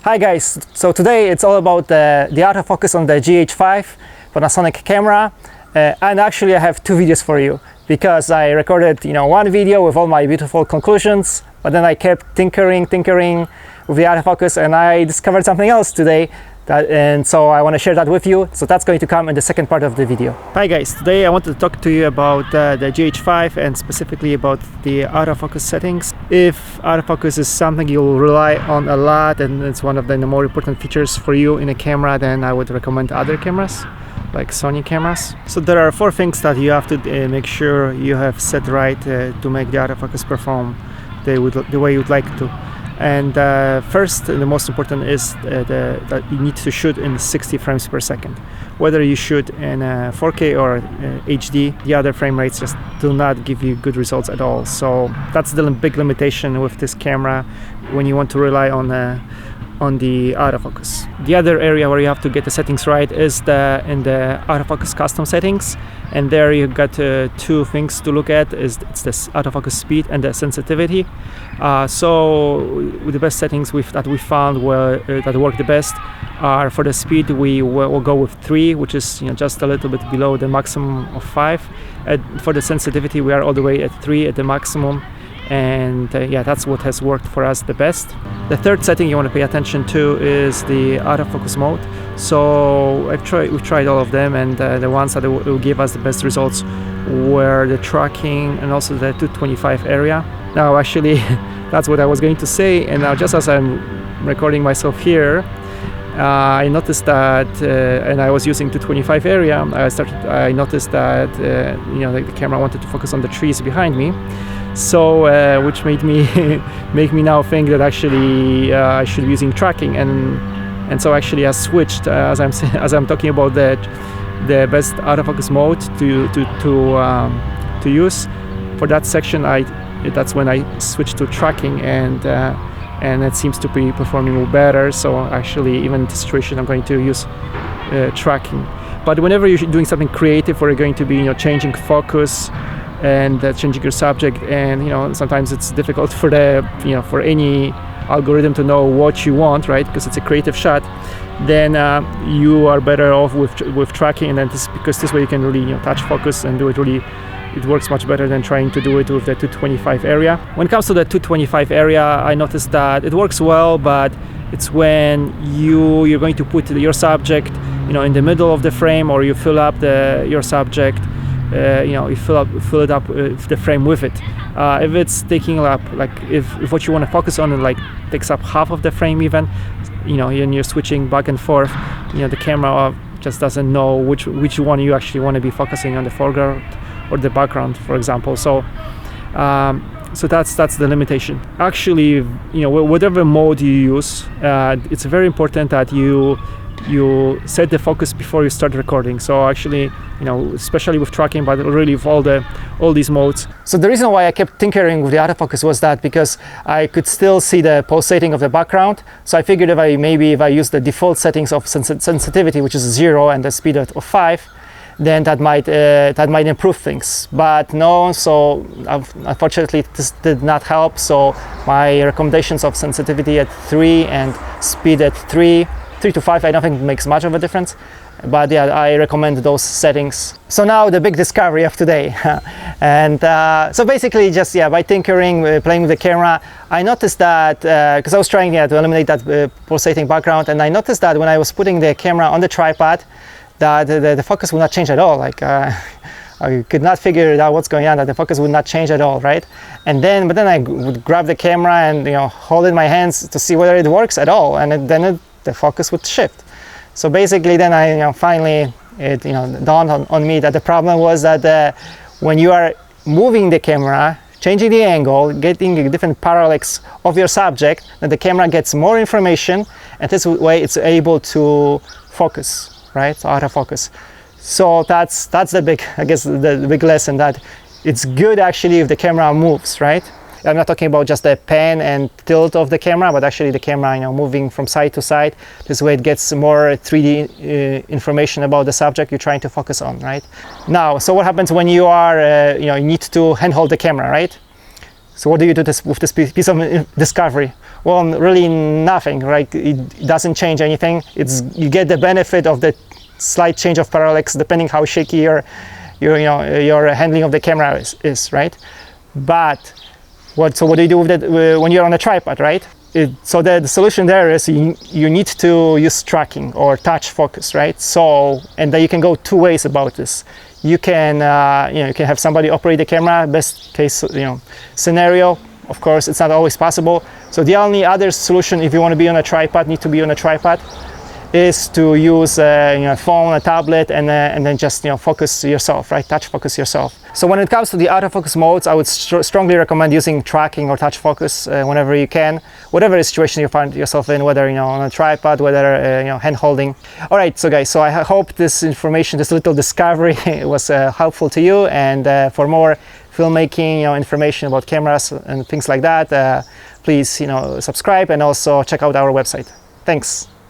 Hi guys, so today it's all about the autofocus on the GH5 Panasonic camera, and actually I have two videos for you because I recorded one video with all my beautiful conclusions, but then I kept tinkering with the autofocus and I discovered something else today, and so I want to share that with you. So that's going to come in the second part of the video. Hi guys, today I wanted to talk to you about the GH5 and specifically about the autofocus settings. If autofocus is something you'll rely on a lot and it's one of the more important features for you in a camera, then I would recommend other cameras like Sony cameras. So there are four things that you have to make sure you have set right to make the autofocus perform the way you'd like to. And first, the most important is that you need to shoot in 60 frames per second. Whether you shoot in 4K or HD, the other frame rates just do not give you good results at all. So that's the big limitation with this camera when you want to rely on the autofocus. The other area where you have to get the settings right is in the autofocus custom settings, and there you got two things to look at. It's this autofocus speed and the sensitivity. So the best settings that we found that work the best are for the speed we will go with 3, which is just a little bit below the maximum of 5. For the sensitivity we are all the way at 3 at the maximum. And yeah, that's what has worked for us the best. The third setting you want to pay attention to is the autofocus mode. So we've tried all of them, and the ones that will give us the best results were the tracking and also the 225 area. Now actually that's what I was going to say, and now just as I'm recording myself here, I noticed that, and I was using 225 area. I noticed that the camera wanted to focus on the trees behind me. So which made me make me now think that actually I should be using tracking, and so actually I switched as I'm talking about the best autofocus mode to use for that section. That's when I switched to tracking, and it seems to be performing better. So actually, even in this situation, I'm going to use tracking. But whenever you're doing something creative, or you're going to be changing focus and changing your subject, and sometimes it's difficult for for any algorithm to know what you want, right? Because it's a creative shot. Then you are better off with tracking, and then because this way you can really touch focus and do it really. It works much better than trying to do it with the 225 area. When it comes to the 225 area, I noticed that it works well, but it's when you're going to put your subject, in the middle of the frame, or you fill up your subject. You fill it up the frame with it. If it's taking up, like if what you want to focus on takes up half of the frame even, and you're switching back and forth, the camera just doesn't know which one you actually want to be focusing on, the foreground or the background, for example. So that's the limitation. Actually, whatever mode you use, it's very important that you set the focus before you start recording. So actually, especially with tracking, but really with all these modes. So the reason why I kept tinkering with the autofocus was that because I could still see the pulsating of the background. So I figured if I use the default settings of sensitivity, which is 0, and the speed of 5, then that might improve things. But no, so unfortunately this did not help. So my recommendations of sensitivity at 3 and speed at 3 to 5, I don't think it makes much of a difference, but yeah, I recommend those settings. So now the big discovery of today. And so basically just by tinkering, playing with the camera, I noticed that because I was trying to eliminate that pulsating background, and I noticed that when I was putting the camera on the tripod, that the focus would not change at all. I could not figure out what's going on, that the focus would not change at all, right? But then I would grab the camera and hold it in my hands to see whether it works at all, and then the focus would shift. So basically then I finally it dawned on me that the problem was that when you are moving the camera, changing the angle, getting a different parallax of your subject, then the camera gets more information, and this way it's able to focus. Right, so autofocus. So that's the big, I guess, the big lesson, that it's good actually if the camera moves, right? I'm not talking about just the pan and tilt of the camera, but actually the camera, moving from side to side. This way it gets more 3D information about the subject you're trying to focus on, right? Now, so what happens when you are, you need to handhold the camera, right? So what do you do with this piece of discovery? Well, really nothing, right? It doesn't change anything. You get the benefit of the slight change of parallax depending how shaky your handling of the camera is, right? But what do you do with that when you're on a tripod, right? So the solution there is you need to use tracking or touch focus, right? So, and then you can go two ways about this. You can you can have somebody operate the camera. Best case scenario. Of course, it's not always possible. So the only other solution, if you want to be on a tripod, is to use a phone, a tablet, and then just focus yourself, right? Touch focus yourself. So when it comes to the autofocus modes, I would strongly recommend using tracking or touch focus whenever you can, whatever situation you find yourself in, whether on a tripod, whether hand holding. All right, so guys, so I hope this information, this little discovery, was helpful to you. And for more filmmaking, information about cameras and things like that, please subscribe and also check out our website. Thanks.